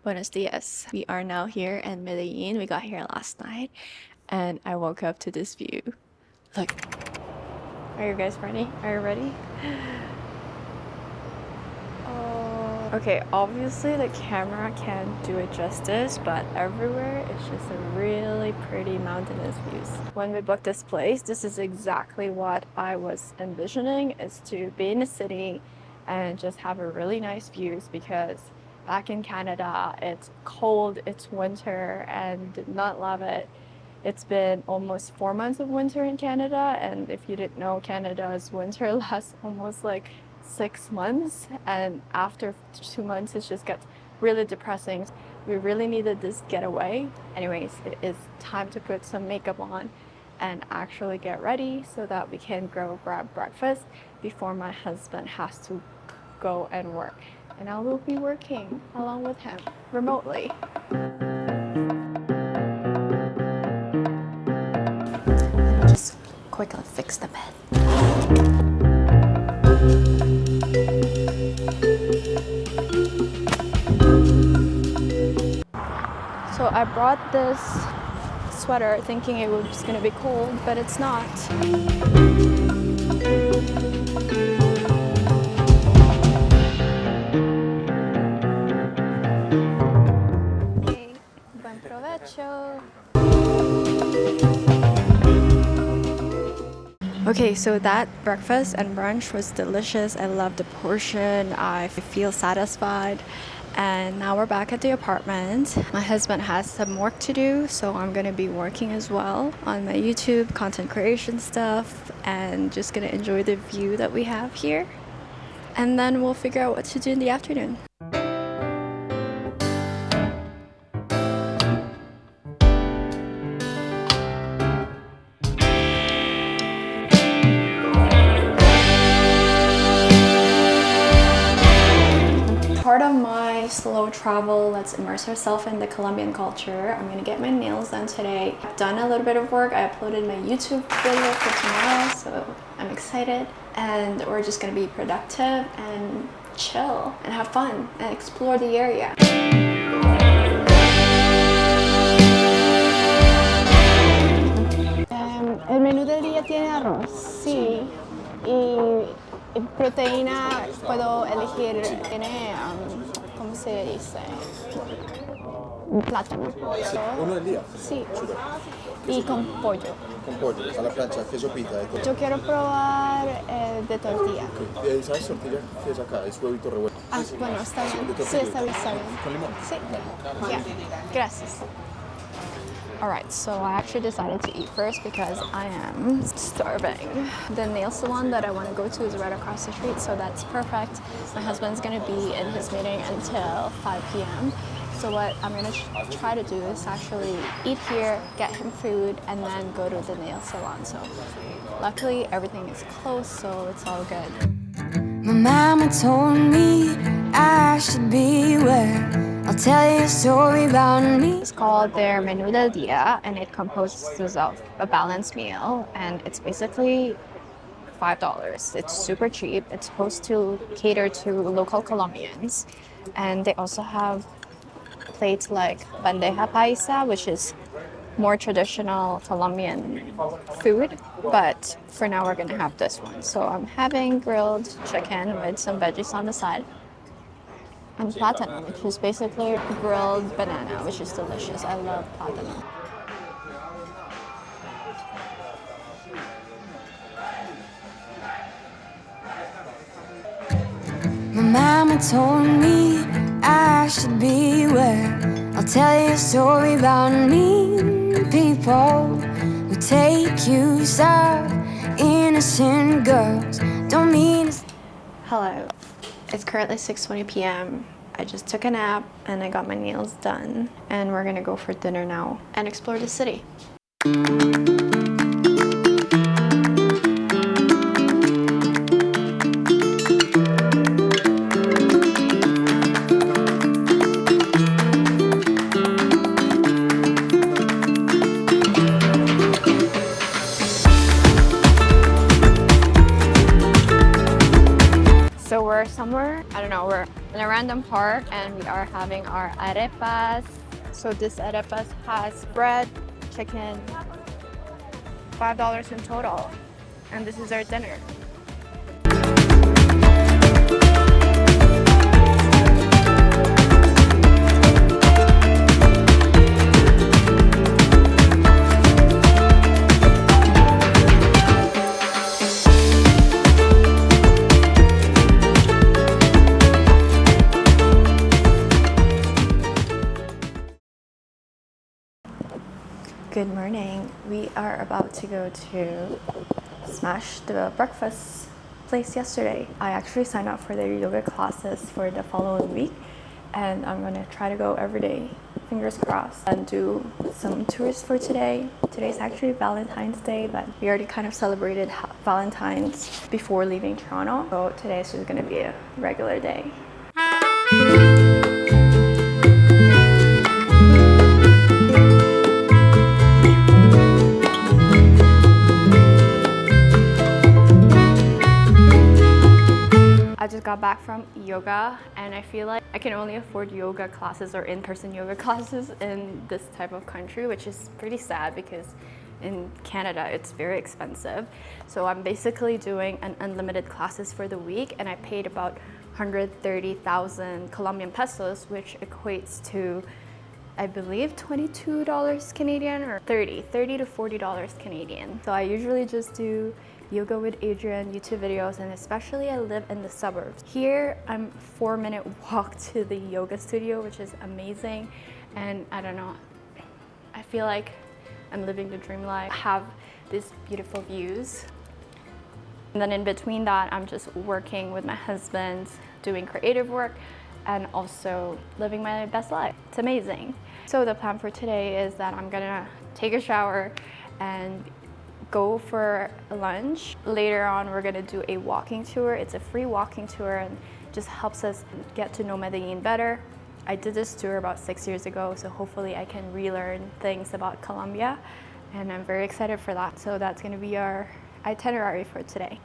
Buenos dias. We are now here in Medellin. We got here last night and I woke up to this view. Look. Are you guys ready? Are you ready? Oh. Okay, obviously the camera can't do it justice, but everywhere it's just a really pretty mountainous views. When we booked this place, this is exactly what I was envisioning, is to be in a city and just have a really nice views, because back in Canada, it's cold, it's winter, and did not love it. It's been almost 4 months of winter in Canada, and if you didn't know, Canada's winter lasts almost like 6 months, and after 2 months it just gets really depressing. We really needed this getaway. Anyways, it is time to put some makeup on and actually get ready so that we can go grab breakfast before my husband has to go and work. And I will be working along with him remotely. Let me just quickly fix the bed. So I brought this sweater thinking it was gonna be cold, but it's not. Okay, so that breakfast and brunch was delicious. I love the portion. I feel satisfied. And now we're back at the apartment. My husband has some work to do, so I'm gonna be working as well on my YouTube content creation stuff, and just gonna enjoy the view that we have here. And then we'll figure out what to do in the afternoon. Part of my slow travel, let's immerse ourselves in the Colombian culture. I'm gonna get my nails done today. I've done a little bit of work. I uploaded my YouTube video for tomorrow, so I'm excited. And we're just gonna be productive and chill and have fun and explore the area. El menú del día tiene arroz, sí, y proteína puedo elegir, tiene, ¿cómo se dice? Plátano. ¿Uno del día? Sí, y con pollo. Con pollo, a la plancha, queso pita. Yo quiero probar de tortilla. ¿Sabes tortilla que es acá? Es huevito revuelto. Ah, bueno, está bien. Sí, está bien, está bien. ¿Con limón? Sí, ya, gracias. Alright, so I actually decided to eat first because I am starving. The nail salon that I want to go to is right across the street, so that's perfect. My husband's going to be in his meeting until 5 p.m. So what I'm going to try to do is actually eat here, get him food, and then go to the nail salon. So luckily everything is closed, so it's all good. My mama told me I should beware. I'll tell you a story about me. It's called their Menú del Día, and it composes of a balanced meal, and it's basically $5. It's super cheap. It's supposed to cater to local Colombians, and they also have plates like bandeja paisa, which is more traditional Colombian food, but for now we're gonna have this one. So I'm having grilled chicken with some veggies on the side, and plátano, which is basically grilled banana, which is delicious. I love plátano. My mama told me I should beware. I'll tell you a story about mean people who take use of innocent girls. Don't mean. Hello. It's currently 6:20 p.m. I just took a nap and I got my nails done, and we're gonna go for dinner now and explore the city. random park and we are having our arepas. So this arepas has bread, chicken, $5 in total. And this is our dinner. Good morning. We are about to go to smash the breakfast place yesterday. I actually signed up for their yoga classes for the following week and I'm gonna try to go every day, fingers crossed, and do some tours for today. Today's actually Valentine's Day, but we already kind of celebrated Valentine's before leaving Toronto. So today is just gonna be a regular day. I just got back from yoga and I feel like I can only afford yoga classes or in-person yoga classes in this type of country, which is pretty sad because in Canada it's very expensive. So I'm basically doing an unlimited classes for the week and I paid about 130,000 Colombian pesos, which equates to I believe $22 Canadian or 30 to $40 Canadian. So I usually just do yoga with Adrian YouTube videos, and especially I live in the suburbs. Here I'm 4-minute walk to the yoga studio, which is amazing. And I don't know, I feel like I'm living the dream life. I have these beautiful views. And then in between that, I'm just working with my husband, doing creative work, and also living my best life. It's amazing. So the plan for today is that I'm gonna take a shower and go for lunch. Later on, we're gonna do a walking tour. It's a free walking tour and just helps us get to know Medellin better. I did this tour about 6 years ago, so hopefully I can relearn things about Colombia, and I'm very excited for that. So that's gonna be our itinerary for today.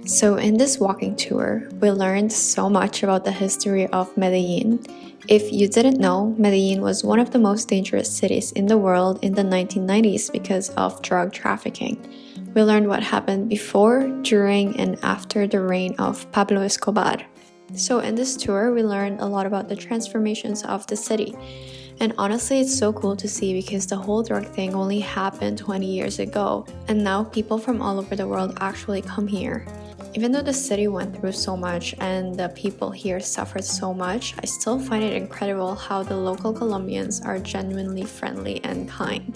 So in this walking tour, we learned so much about the history of Medellin. If you didn't know, Medellin was one of the most dangerous cities in the world in the 1990s because of drug trafficking. We learned what happened before, during, and after the reign of Pablo Escobar. So in this tour, we learned a lot about the transformations of the city. And honestly, it's so cool to see because the whole drug thing only happened 20 years ago, and now people from all over the world actually come here. Even though the city went through so much and the people here suffered so much, I still find it incredible how the local Colombians are genuinely friendly and kind.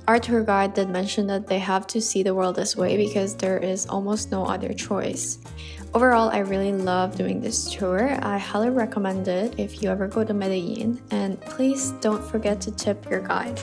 Our tour guide did mention that they have to see the world this way because there is almost no other choice. Overall, I really love doing this tour. I highly recommend it if you ever go to Medellin, and please don't forget to tip your guide.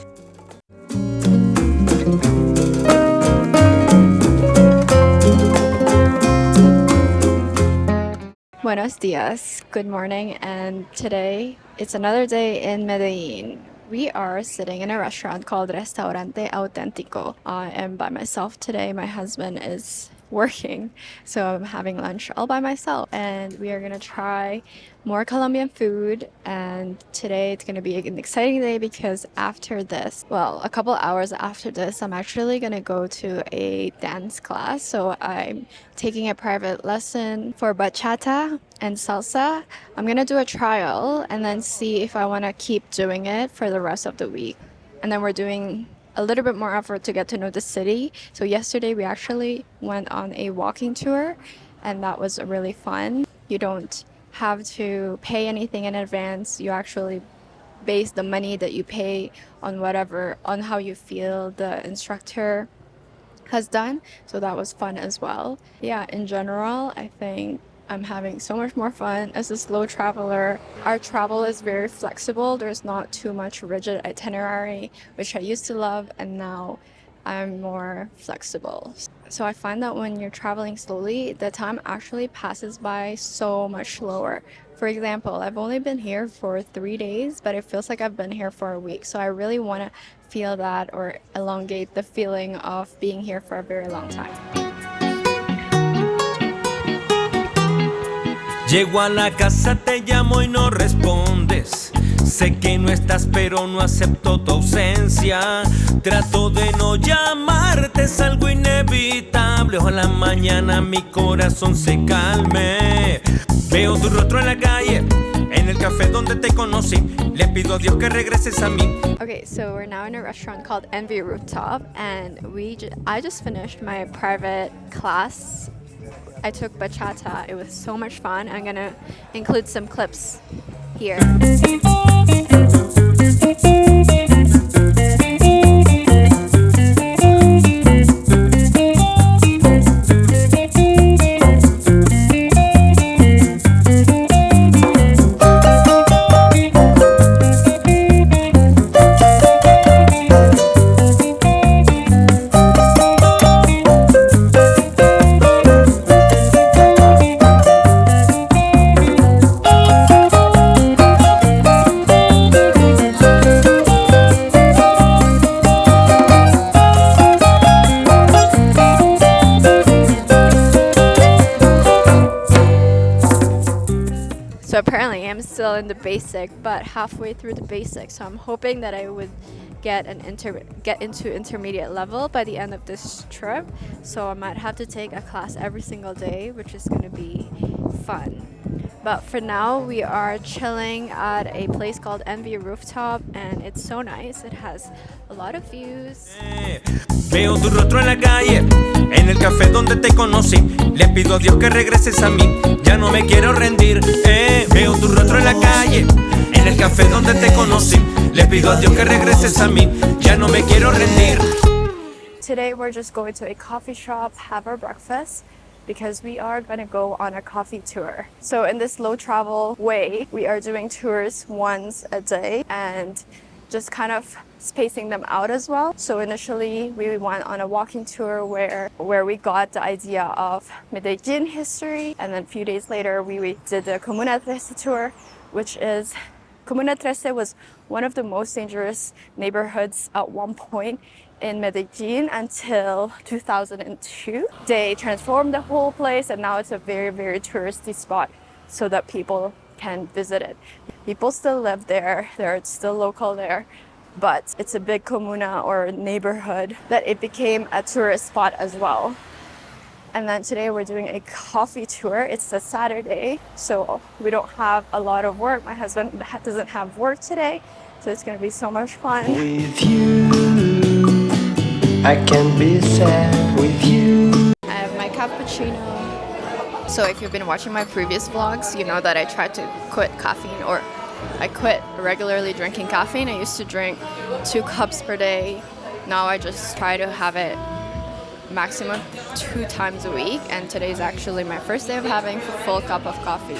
Buenos dias, good morning, and today it's another day in Medellin. We are sitting in a restaurant called Restaurante Auténtico. I am by myself today. My husband is working, so I'm having lunch all by myself, and we are gonna try more Colombian food. And today it's gonna be an exciting day because after this, well, a couple hours after this, I'm actually gonna go to a dance class. So I'm taking a private lesson for bachata and salsa. I'm gonna do a trial and then see if I want to keep doing it for the rest of the week. And then we're doing a little bit more effort to get to know the city. So yesterday we actually went on a walking tour, and that was really fun. You don't have to pay anything in advance. You actually base the money that you pay on how you feel the instructor has done. So that was fun as well. Yeah, in general, I think I'm having so much more fun as a slow traveler. Our travel is very flexible. There's not too much rigid itinerary, which I used to love, and now I'm more flexible. So I find that when you're traveling slowly, the time actually passes by so much slower. For example, I've only been here for 3 days, but it feels like I've been here for a week. So I really want to feel that or elongate the feeling of being here for a very long time. Llego a la casa, te llamo y no respondes. Sé que no estás, pero no acepto tu ausencia. Trato de no llamarte, es algo inevitable. Ojalá mañana mi corazón se calme. Veo tu rostro en la calle, en el café donde te conocí. Le pido a Dios que regreses a mí. Okay, so we're now in a restaurant called Envy Rooftop, and I just finished my private class. I took bachata. It was so much fun. I'm gonna include some clips here. So apparently I'm still in the basic, but halfway through the basic. So I'm hoping that I would get into intermediate level by the end of this trip. So I might have to take a class every single day, which is going to be fun. But for now, we are chilling at a place called Envy Rooftop, and it's so nice. It has a lot of views. Veo tu rostro en la calle, en el café donde te conocí. Le pido a Dios que regreses a mí, ya no me quiero rendir. Veo tu rostro en la calle, en el café donde te conocí. Le pido a Dios que regreses a mí, ya no me quiero rendir. Today we're just going to a coffee shop, have our breakfast, because we are going to go on a coffee tour. So in this low travel way, we are doing tours once a day and just kind of spacing them out as well. So initially we went on a walking tour where we got the idea of Medellin history, and then a few days later we did the Comuna tour, which is Comuna was one of the most dangerous neighborhoods at one point in Medellin until 2002. They transformed the whole place, and now it's a very, very touristy spot so that people can visit it. People still live there, they're still local there, but it's a big comuna or neighborhood that it became a tourist spot as well. And then today we're doing a coffee tour. It's a Saturday, so we don't have a lot of work. My husband doesn't have work today, so it's gonna be so much fun. With you, I can be sad with you. I have my cappuccino. So if you've been watching my previous vlogs, you know that I tried to quit caffeine, or I quit regularly drinking caffeine. I used to drink 2 cups per day. Now I just try to have it maximum 2 times a week, and today's actually my first day of having a full cup of coffee,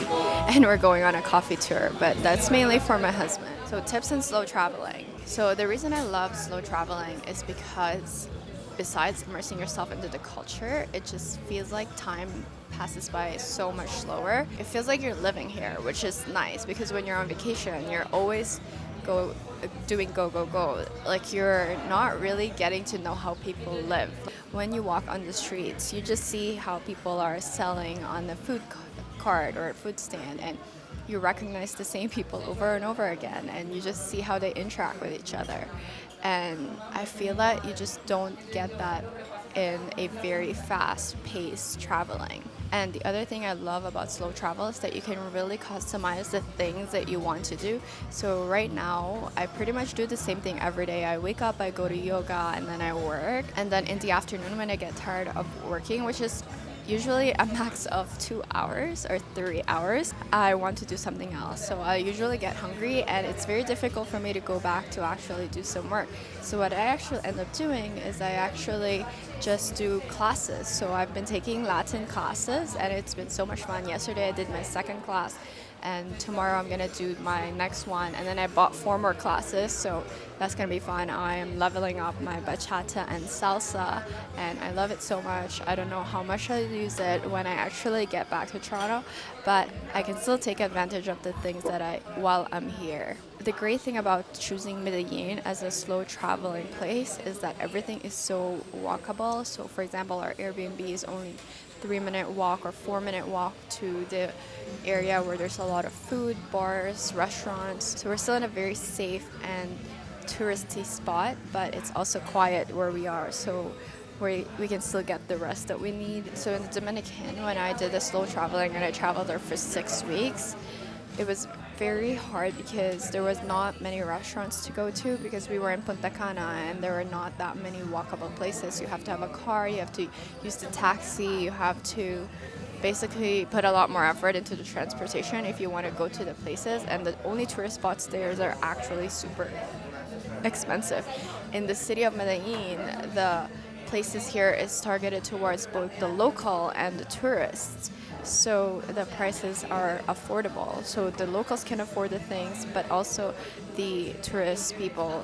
and we're going on a coffee tour, but that's mainly for my husband. So tips in slow traveling. So the reason I love slow traveling is because besides immersing yourself into the culture, it just feels like time passes by so much slower. It feels like you're living here, which is nice, because when you're on vacation, you're always doing go. Like, you're not really getting to know how people live. When you walk on the streets, you just see how people are selling on the food cart or food stand, and you recognize the same people over and over again, and you just see how they interact with each other. And I feel that you just don't get that in a very fast-paced traveling. And the other thing I love about slow travel is that you can really customize the things that you want to do. So right now, I pretty much do the same thing every day. I wake up, I go to yoga, and then I work. And then in the afternoon, when I get tired of working, which is usually a max of 2 hours or 3 hours, I want to do something else. So I usually get hungry, and it's very difficult for me to go back to actually do some work. So what I actually end up doing is I actually just do classes. So I've been taking Latin classes, and it's been so much fun. Yesterday I did my second class, and tomorrow I'm gonna do my next one, and then I bought 4 more classes, so that's gonna be fun. I am leveling up my bachata and salsa, and I love it so much. I don't know how much I'll use it when I actually get back to Toronto, but I can still take advantage of the things that while I'm here. The great thing about choosing Medellin as a slow traveling place is that everything is so walkable. So for example, our Airbnb is only 3-minute walk or 4-minute walk to the area where there's a lot of food, bars, restaurants. So we're still in a very safe and touristy spot, but it's also quiet where we are, so we can still get the rest that we need. So in the Dominican, when I did the slow traveling and I traveled there for 6 weeks, it was very hard because there was not many restaurants to go to because we were in Punta Cana and there were not that many walkable places. You have to have a car, you have to use the taxi, you have to basically put a lot more effort into the transportation if you want to go to the places, and the only tourist spots there are actually super expensive. In the city of Medellin, the places here is targeted towards both the local and the tourists, so the prices are affordable, so the locals can afford the things, but also the tourist people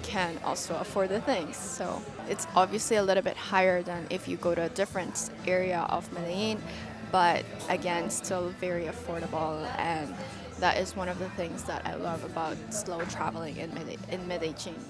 can also afford the things. So it's obviously a little bit higher than if you go to a different area of Medellin, but again, still very affordable, and that is one of the things that I love about slow traveling in Medellin.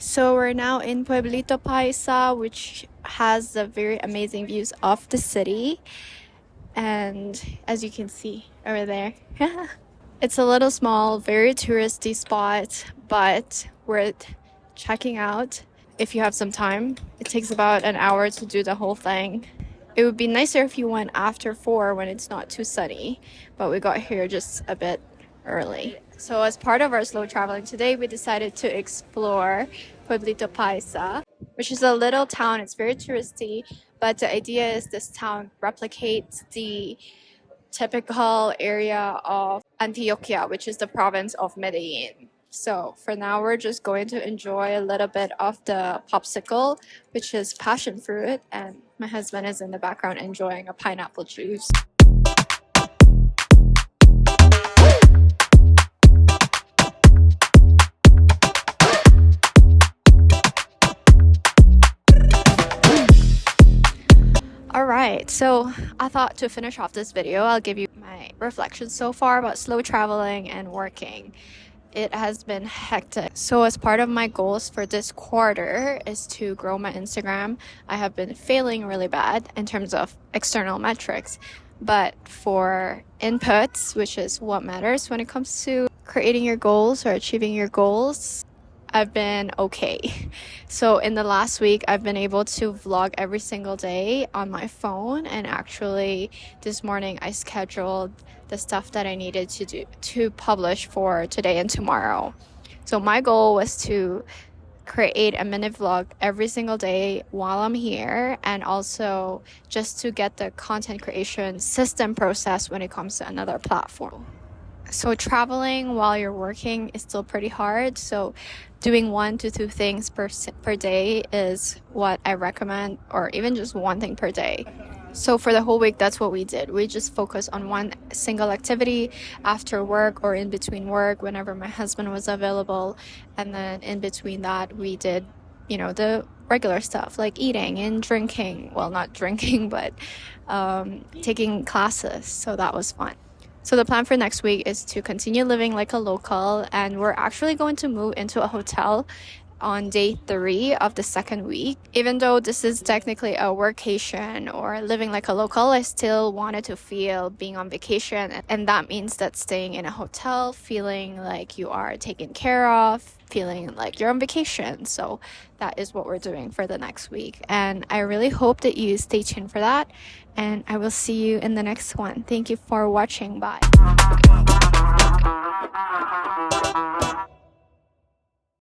So we're now in Pueblito Paisa, which has the very amazing views of the city. And as you can see over there, it's a little small, very touristy spot, but worth checking out if you have some time. It takes about an hour to do the whole thing. It would be nicer if you went after 4 when it's not too sunny, but we got here just a bit early. So as part of our slow traveling today, we decided to explore Pueblito Paisa, which is a little town. It's very touristy, but the idea is this town replicates the typical area of Antioquia, which is the province of Medellin. So for now, we're just going to enjoy a little bit of the popsicle, which is passion fruit, and my husband is in the background enjoying a pineapple juice. Alright, so I thought to finish off this video, I'll give you my reflections so far about slow traveling and working. It has been hectic. So as part of my goals for this quarter is to grow my Instagram. I have been failing really bad in terms of external metrics, but for inputs, which is what matters when it comes to creating your goals or achieving your goals, I've been okay. So in the last week, I've been able to vlog every single day on my phone, and actually this morning I scheduled the stuff that I needed to do to publish for today and tomorrow. So my goal was to create a minute vlog every single day while I'm here, and also just to get the content creation system process when it comes to another platform. So traveling while you're working is still pretty hard, so doing 1 to 2 things per day is what I recommend, or even just one thing per day. So for the whole week, that's what we did. We just focused on one single activity after work or in between work whenever my husband was available, and then in between that we did, the regular stuff like eating and drinking. Well, not drinking, but taking classes, so that was fun. So the plan for next week is to continue living like a local, and we're actually going to move into a hotel on day 3 of the second week. Even though this is technically a workation or living like a local, I still wanted to feel being on vacation. And that means that staying in a hotel, feeling like you are taken care of, feeling like you're on vacation. So that is what we're doing for the next week. And I really hope that you stay tuned for that. And I will see you in the next one. Thank you for watching. Bye.